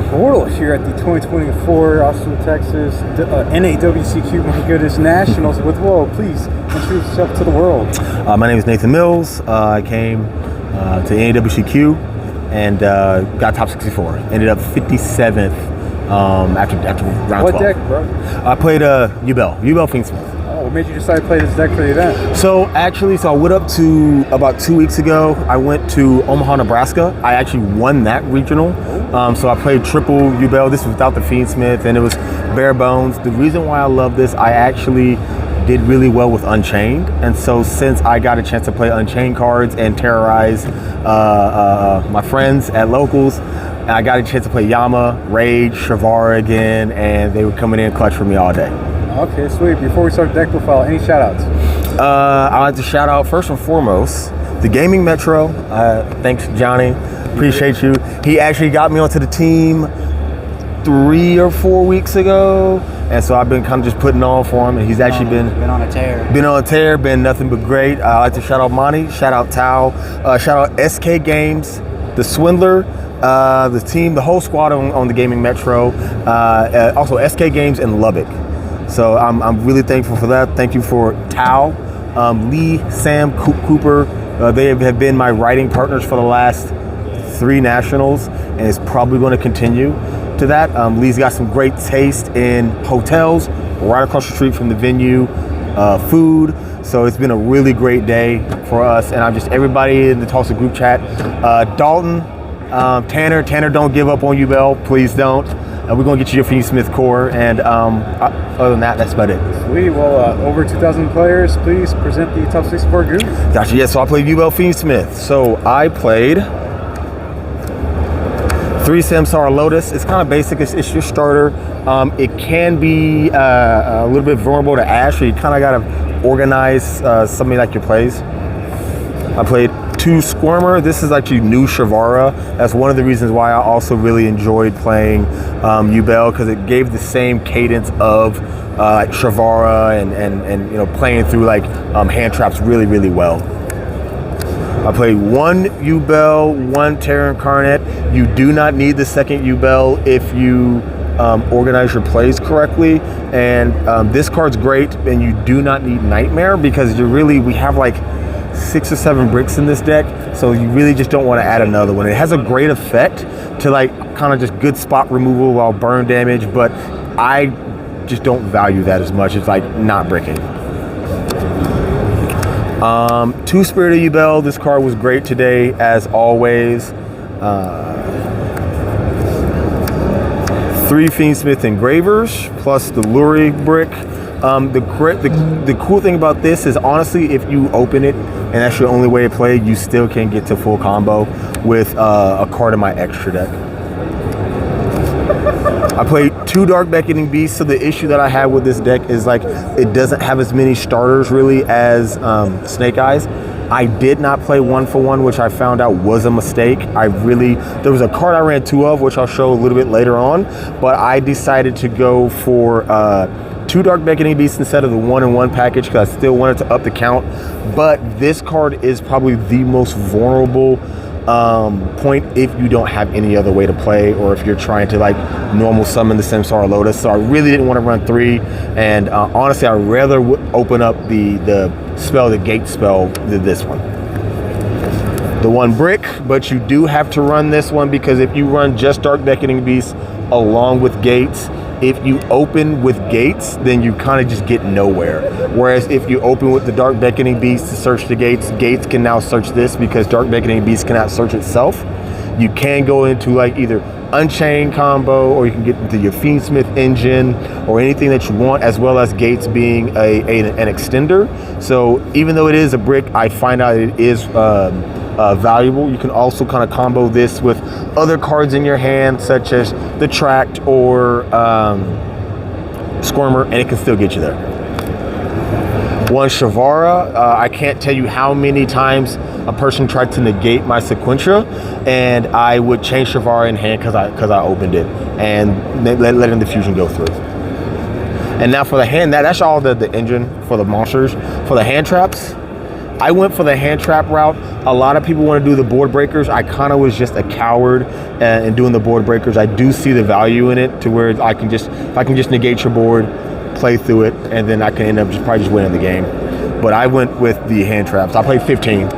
Bortle here at the 2024 Austin, Texas NAWCQ, my goodness, Nationals with Whoa. Please introduce yourself to the world. My name is Nathan Mills. I came to NAWCQ and got top 64. Ended up 57th after round 12. What deck, bro? I played Yubel Fiendsmith. What made you decide to play this deck for the event? So I went up to about 2 weeks ago. I went to Omaha, Nebraska. I actually won that regional. So I played triple Yubel. This was without the Fiendsmith, and it was bare bones. The reason why I love this, I actually did really well with Unchained, and so since I got a chance to play Unchained cards and terrorize my friends at locals, I got a chance to play Yama, Rage, Shavara again, and they were coming in clutch for me all day. Okay, sweet. Before we start deck profile, any shout outs? I'd like to shout out first and foremost the Gaming Metro. Thanks, Johnny. Appreciate you. He actually got me onto the team 3 or 4 weeks ago, and so I've been kind of just putting on for him, and he's actually been on a tear. Been nothing but great. I'd like to shout out Monty, shout out Tao, shout out SK Games, the Swindler, the team, the whole squad on the Gaming Metro, also SK Games in Lubbock. So I'm really thankful for that. Thank you for Tao, Lee, Sam, Cooper. They have been my writing partners for the last 3 nationals, and it's probably going to continue to that. Lee's got some great taste in hotels right across the street from the venue, food. So it's been a really great day for us, and I'm just everybody in the Tulsa group chat. Dalton, Tanner, don't give up on you, Bell. Please don't. We're going to get you your Fiendsmith core, and other than that, that's about it. Sweet. Well, over 2,000 players. Please present the top 64 group. Gotcha. Yeah, so I played Yubel Fiendsmith. So I played 3 Samsara Lotus. It's kind of basic. It's your starter. It can be a little bit vulnerable to Ash, so you kind of got to organize something like your plays. I played 2 Squirmer. This is actually new Shavara. That's one of the reasons why I also really enjoyed playing Yubel, because it gave the same cadence of like Shavara and you know, playing through like hand traps really, really well. I played 1 Yubel, 1 Terra Incarnate. You do not need the second Yubel if you organize your plays correctly, and this card's great, and you do not need Nightmare because we have like 6 or 7 bricks in this deck, so you really just don't want to add another one. It has a great effect to like kind of just good spot removal while burn damage, but I just don't value that as much. It's like not bricking. 2 Spirit of Yubel. This card was great today as always. 3 Fiendsmith Engravers plus the Lurie brick. The cool thing about this is, honestly, if you open it and that's your only way to play, you still can get to full combo with a card in my extra deck. I played 2 Dark Beckoning Beasts, so the issue that I have with this deck is like it doesn't have as many starters really as Snake Eyes. I did not play 1-for-1, which I found out was a mistake. There was a card I ran 2 of, which I'll show a little bit later on, but I decided to go for 2 Dark Beckoning Beasts instead of the 1-in-1 package because I still wanted to up the count. But this card is probably the most vulnerable point if you don't have any other way to play, or if you're trying to like normal summon the Samsara Lotus. So I really didn't want to run 3, and honestly, I'd rather open up the spell, the gate spell, than this one. The 1 brick, but you do have to run this one because if you run just Dark Beckoning Beasts along with gates, if you open with gates, then you kind of just get nowhere. Whereas if you open with the Dark Beckoning Beast to search the gates, gates can now search this because Dark Beckoning Beast cannot search itself. You can go into like either Unchained combo, or you can get into your Fiendsmith engine or anything that you want, as well as gates being an extender. So even though it is a brick, I find out it is valuable. You can also kind of combo this with other cards in your hand, such as the Tract or Squirmer, and it can still get you there. 1 Shavara. I can't tell you how many times a person tried to negate my Sequentia, and I would change Shavara in hand because I opened it and letting the fusion go through. And now for the hand, that's all the engine for the monsters. For the hand traps, I went for the hand trap route. A lot of people want to do the board breakers. I kind of was just a coward in doing the board breakers. I do see the value in it to where if I can just negate your board, play through it, and then I can end up probably just winning the game. But I went with the hand traps. I played 15.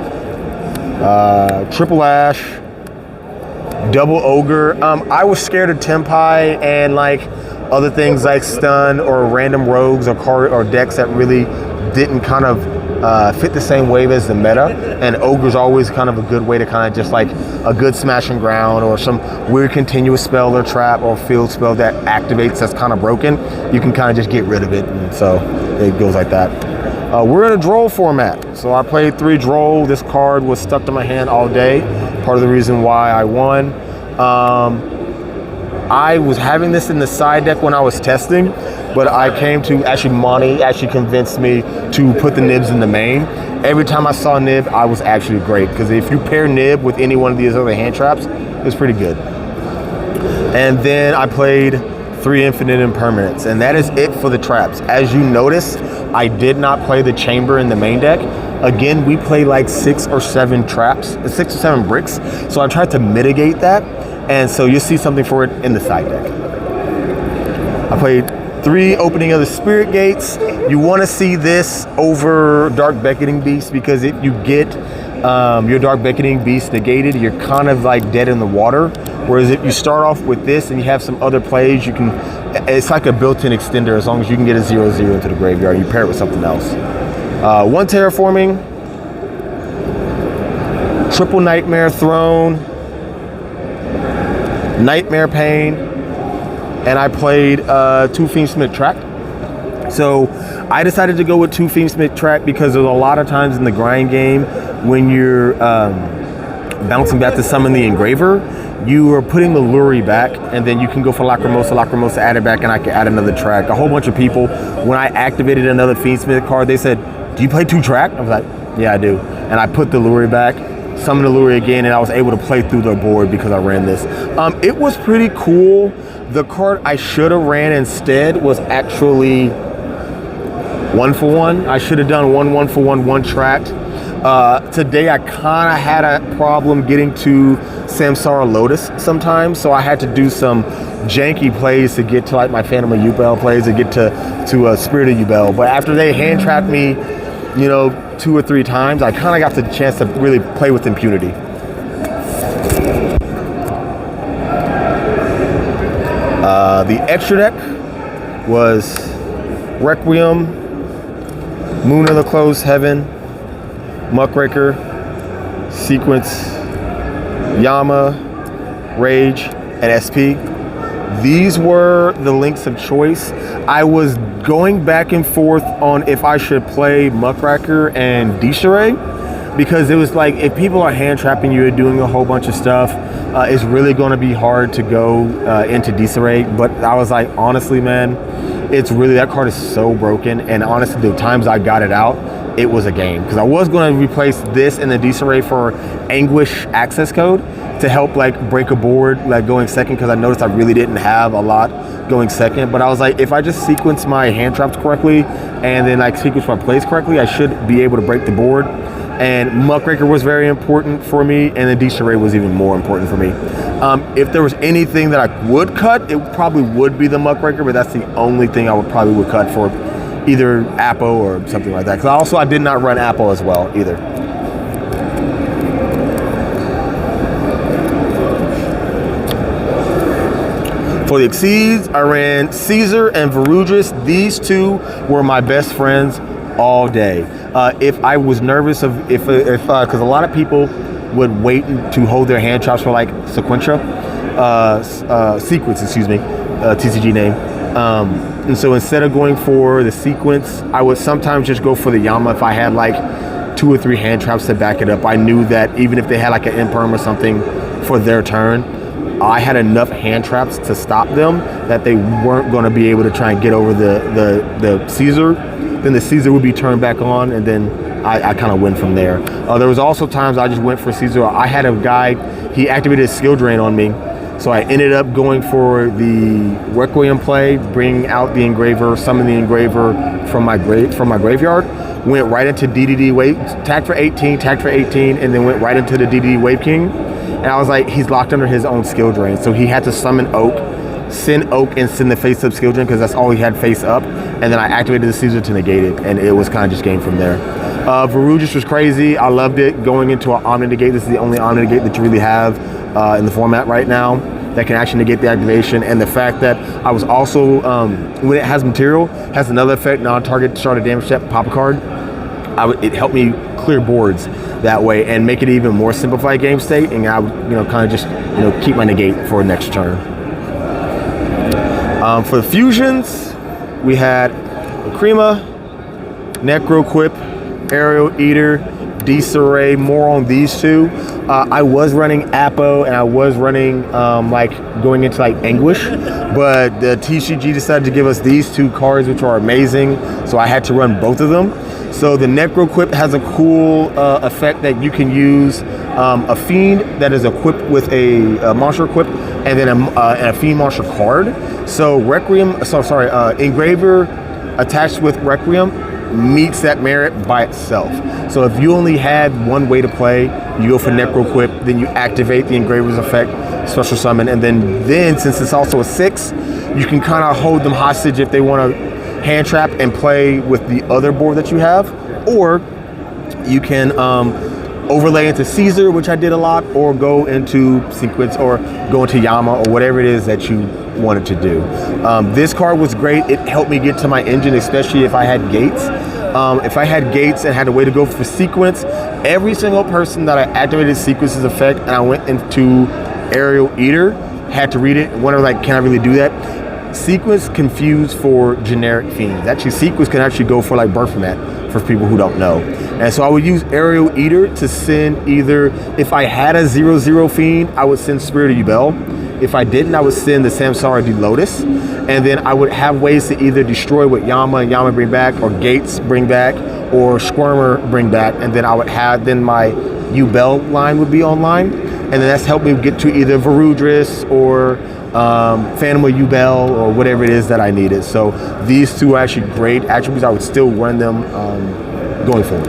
Triple Ash, double Ogre. I was scared of Tempai and like other things like stun or random rogues or decks that really didn't kind of fit the same wave as the meta, and Ogre's always kind of a good way to kind of just like a good smash and ground or some weird continuous spell or trap or field spell that activates that's kind of broken. You can kind of just get rid of it, and so it goes like that. We're in a Droll format, so I played 3 Droll. This card was stuck to my hand all day, part of the reason why I won. I was having this in the side deck when I was testing, but I came to Monty actually convinced me to put the nibs in the main. Every time I saw nib, I was actually great, because if you pair nib with any one of these other hand traps, it's pretty good. And then I played 3 infinite impermanents, and that is it for the traps. As you notice, I did not play the chamber in the main deck. Again, we play like 6 or 7 traps, 6 or 7 bricks, so I tried to mitigate that, and so you'll see something for it in the side deck. I played 3 opening of the spirit gates. You want to see this over Dark Beckoning Beast, because if you get your Dark Beckoning Beast negated, you're kind of like dead in the water. Whereas if you start off with this and you have some other plays, you can, it's like a built-in extender as long as you can get a 0/0 into the graveyard. You pair it with something else. 1 terraforming, triple Nightmare Throne, Nightmare Pain, and I played 2 Fiendsmith Track. So I decided to go with 2 Fiendsmith Track because there's a lot of times in the grind game when you're bouncing back to summon the Engraver, you are putting the Lurie back, and then you can go for Lacrimosa, add it back, and I can add another track. A whole bunch of people, when I activated another Fiendsmith card, they said, "Do you play 2 track?" I was like, "Yeah, I do." And I put the Lurie back, summoned the Lurie again, and I was able to play through their board because I ran this. It was pretty cool. The card I should have ran instead was actually 1-for-1. I should have done 1-for-1, 1 tracked. Today I kind of had a problem getting to Samsara Lotus sometimes, so I had to do some janky plays to get to like my Phantom of Yubel plays to get to Spirit of Yubel. But after they hand trapped me, 2 or 3 times, I kind of got the chance to really play with impunity. The extra deck was Requiem, Moon of the Closed Heaven, Muckraker, Sequence, Yama, Rage, and SP. These were the links of choice. I was going back and forth on if I should play Muckraker and Disarray, because it was like, if people are hand trapping you and doing a whole bunch of stuff, it's really going to be hard to go into Disarray. But I was like, honestly, man, it's really, that card is so broken, and honestly, the times I got it out, it was a game, because I was going to replace this in the Disarray for Anguish access code to help like break a board like going second, because I noticed I really didn't have a lot going second. But I was like, if I just sequence my hand traps correctly and then like sequence my plays correctly, I should be able to break the board. And Muckraker was very important for me, and the Disarray was even more important for me. If there was anything that I would cut, it probably would be the Muckraker, but that's the only thing I would cut for either Apo or something like that. Because I did not run Apo as well either. For the Exceeds, I ran Caesar and Verudris. These 2 were my best friends all day. If I was nervous because a lot of people would wait to hold their hand traps for like Sequence, TCG name. And so instead of going for the Sequence, I would sometimes just go for the Yama if I had like 2 or 3 hand traps to back it up. I knew that even if they had like an Imperm or something for their turn, I had enough hand traps to stop them that they weren't going to be able to try and get over the Caesar. Then the Caesar would be turned back on, and then I kind of went from there. There was also times I just went for Caesar. I had a guy, he activated a skill drain on me, so I ended up going for the Requiem play, bring out the Engraver, summon the Engraver from my graveyard. went right into DDD Wave, tagged for 18, and then went right into the DDD Wave King. And I was like, he's locked under his own skill drain. So he had to summon Oak, send Oak, and send the face up skill drain because that's all he had face up. And then I activated the Caesar to negate it, and it was kind of just game from there. Varugis was crazy. I loved it. Going into an Omni Negate, this is the only Omni Negate that you really have in the format right now that can actually negate the activation. And the fact that I was also, when it has material, has another effect, non-target starter damage step, pop a card. It helped me clear boards that way and make it even more simplified game state. And I would, kind of just, keep my negate for next turn. For the fusions, we had Crema, Necroquip, Aerial Eater, Disarray, more on these two. I was running Apo and I was running going into Anguish, but the TCG decided to give us these two cards, which are amazing, so I had to run both of them. So the Necroquip has a cool effect that you can use a Fiend that is equipped with a monster equip, and then a Fiend monster card. So Engraver attached with Requiem meets that merit by itself. So if you only had one way to play, you go for Necroquip, then you activate the Engraver's effect, special summon, and then since it's also a 6, you can kind of hold them hostage if they want to hand trap and play with the other board that you have, or you can overlay into Caesar, which I did a lot, or go into Sequence, or go into Yama, or whatever it is that you wanted to do. This card was great. It helped me get to my engine, especially if I had gates. If I had gates and had a way to go for Sequence, every single person that I activated Sequence's effect and I went into Aerial Eater had to read it. Wonder can I really do that? Sequence confused for generic fiends. Actually, Sequence can actually go for birth mat for people who don't know. And so I would use Aerial Eater to send either, if I had a 0/0 fiend, I would send Spirit of Yubel. If I didn't, I would send the Samsara de Lotus. And then I would have ways to either destroy what Yama and Yama bring back, or Gates bring back, or Squirmer bring back. And then I would have, then my Yubel line would be online. And then that's helped me get to either Varudris or Phantom of Yubel or whatever it is that I needed. So these two are actually great attributes. I would still run them going forward.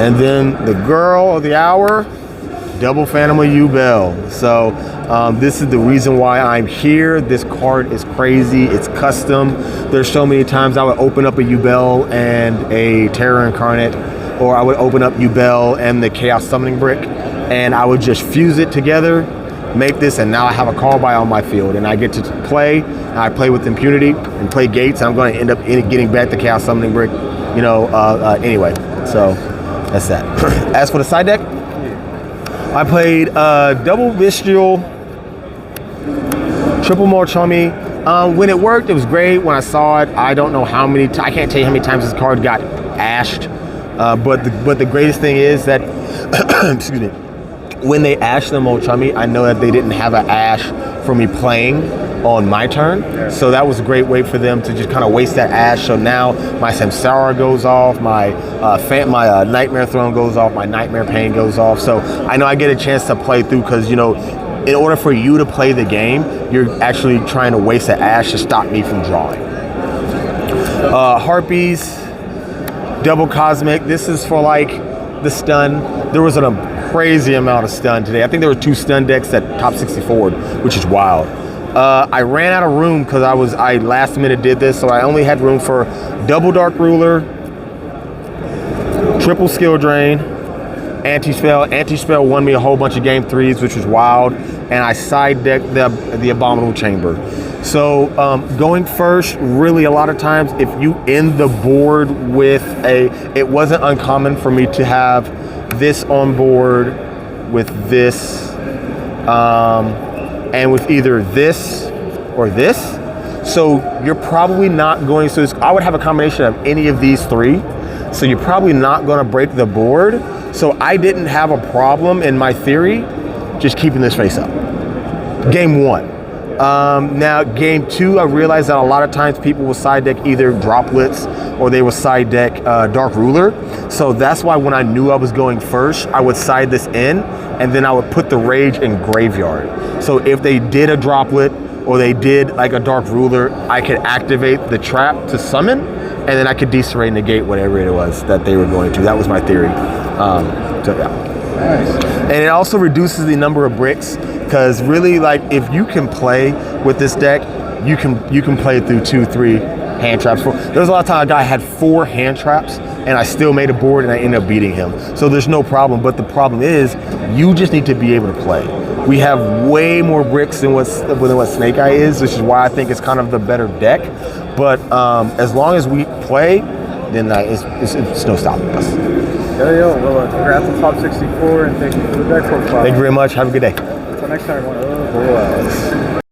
And then the girl of the hour, double Phantom of Yubel. So this is the reason why I'm here. This card is crazy. It's custom. There's so many times I would open up a Yubel and a Terror Incarnate, or I would open up Yubel and the Chaos Summoning Brick, and I would just fuse it together, make this, and now I have a call by on my field, and I get to play. And I play with impunity and play Gates, and I'm going to end up getting back the Chaos Summoning Brick, anyway. So that's that. As for the side deck, I played double Bestial, triple Molchummy. When it worked, it was great. When I saw it, I don't know how many. I can't tell you how many times this card got ashed. But the greatest thing is that, excuse me, when they ashed the Molchummy, I know that they didn't have an ash for me playing on my turn. So that was a great way for them to just kind of waste that ash. So now my Samsara goes off, my Nightmare Throne goes off, my Nightmare Pain goes off. So I know I get a chance to play through because, in order for you to play the game, you're actually trying to waste that ash to stop me from drawing. Harpies, double Cosmic. This is for the stun. There was a crazy amount of stun today. I think there were 2 stun decks that top 64, which is wild. I ran out of room because I last minute did this, so I only had room for double Dark Ruler, triple Skill Drain, Anti-Spell. Anti-Spell won me a whole bunch of game 3s, which was wild, and I side decked the Abominable Chamber. So going first, really a lot of times, if you end the board with it wasn't uncommon for me to have this on board with this, and with either this or this. So you're probably not going, I would have a combination of any of these 3. So you're probably not going to break the board. So I didn't have a problem in my theory, just keeping this face up. Game 1. Now game 2, I realized that a lot of times people will side deck either Droplets or they will side deck Dark Ruler. So that's why when I knew I was going first, I would side this in, and then I would put the Rage in Graveyard. So if they did a Droplet, or they did like a Dark Ruler, I could activate the trap to summon, and then I could disarray negate whatever it was that they were going to. That was my theory. So yeah. Nice. And it also reduces the number of bricks, because really, like, if you can play with this deck, you can play through 2-3 hand traps. There's a lot of time a guy had 4 hand traps and I still made a board and I ended up beating him. So there's no problem, but the problem is you just need to be able to play. We have way more bricks than what Snake Eye is, which is why I think it's kind of the better deck. But as long as we play, then it's no stopping us. Yo, well, congrats on top 64 and thank you for the deck profile. Thank you very much. Have a good day. Until next time, everyone.